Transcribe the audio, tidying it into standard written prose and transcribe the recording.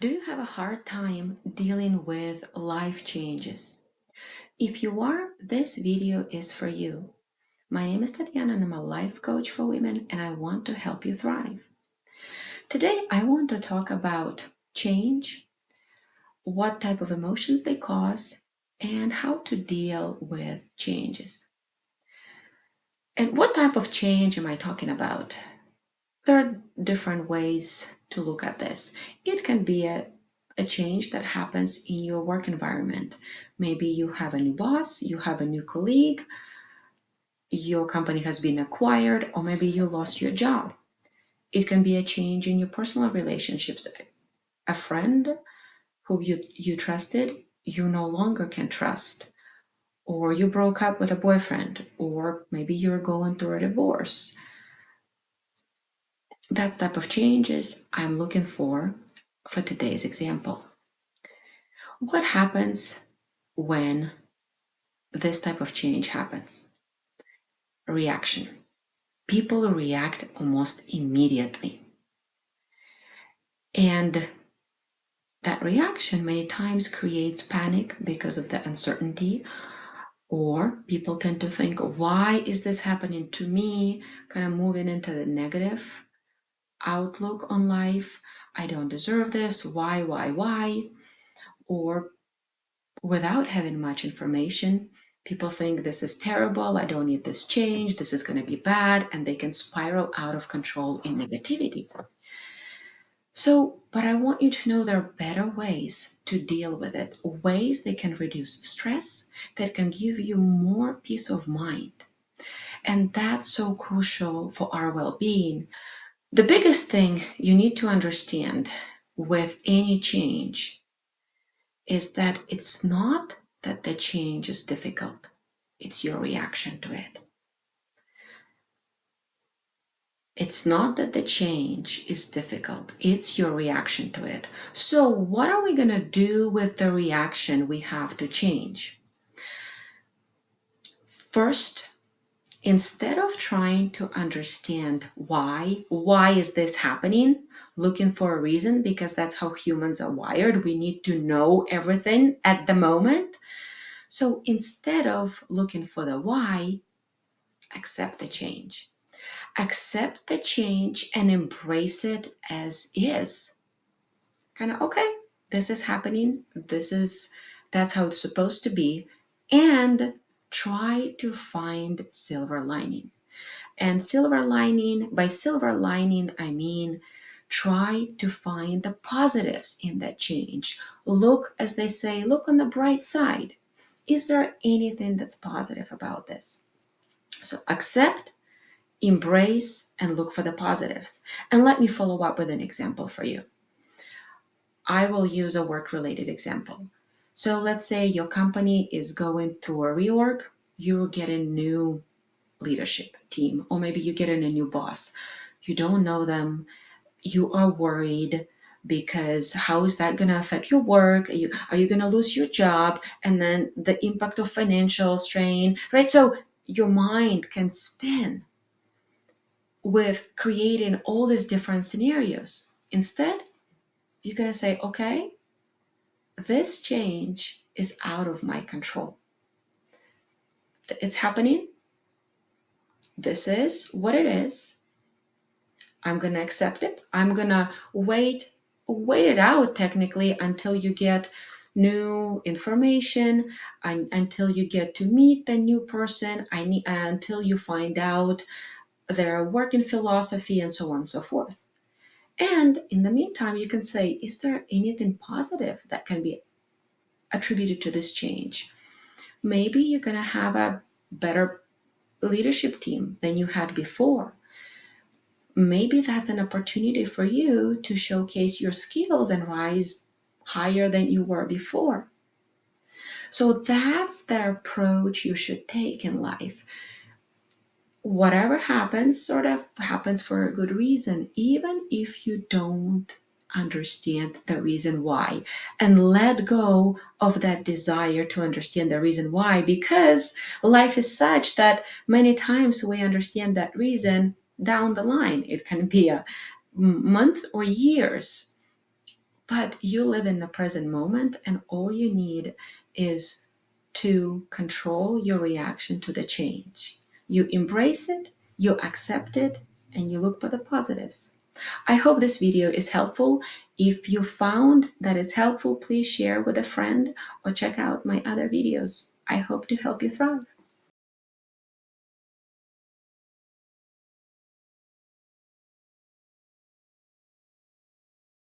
Do you have a hard time dealing with life changes? If you are, this video is for you. My name is Tatiana and I'm a life coach for women and I want to help you thrive. Today, I want to talk about change, what type of emotions they cause, and how to deal with changes. And what type of change am I talking about? There are different ways to look at this. It can be a change that happens in your work environment. Maybe you have a new boss, you have a new colleague, your company has been acquired, or maybe you lost your job. It can be a change in your personal relationships. A friend who you trusted, you no longer can trust, or you broke up with a boyfriend, or maybe you're going through a divorce. That type of changes I'm looking for today's example. What happens when this type of change happens? Reaction. People react almost immediately. And that reaction many times creates panic because of the uncertainty, or people tend to think, why is this happening to me? Kind of moving into the negative outlook on life. I don't deserve this. Why? Or without having much information, people think this is terrible, I don't need this change, this is going to be bad, and they can spiral out of control in negativity. But I want you to know there are better ways to deal with it, ways that can reduce stress, that can give you more peace of mind. And that's so crucial for our well-being. The biggest thing you need to understand with any change is that it's not that the change is difficult, it's your reaction to it. It's not that the change is difficult, it's your reaction to it. So what are we going to do with the reaction we have to change? First, instead of trying to understand why is this happening, looking for a reason, because that's how humans are wired, we need to know everything at the moment. So instead of looking for the why, accept the change. Accept the change and embrace it as is. Kind of, okay, this is happening. That's how it's supposed to be. And try to find silver lining. And by silver lining, I mean, try to find the positives in that change. Look, as they say, look on the bright side. Is there anything that's positive about this? So accept, embrace, and look for the positives. And let me follow up with an example for you. I will use a work-related example. So let's say your company is going through a reorg, you get a new leadership team, or maybe you get in a new boss. You don't know them, you are worried because how is that going to affect your work? Are you going to lose your job? And then the impact of financial strain, right? So your mind can spin with creating all these different scenarios. Instead, you're going to say, okay, this change is out of my control. It's happening. This is what it is. I'm going to accept it. I'm going to wait it out technically until you get new information, until you get to meet the new person, until you find out their working philosophy and so on and so forth. And in the meantime, you can say, is there anything positive that can be attributed to this change? Maybe you're going to have a better leadership team than you had before. Maybe that's an opportunity for you to showcase your skills and rise higher than you were before. So that's the approach you should take in life. Whatever happens sort of happens for a good reason, even if you don't understand the reason why, and let go of that desire to understand the reason why, because life is such that many times we understand that reason down the line. It can be a month or years, But you live in the present moment, and all you need is to control your reaction to the change. You embrace it, you accept it, and you look for the positives. I hope this video is helpful. If you found that it's helpful, please share with a friend or check out my other videos. I hope to help you thrive.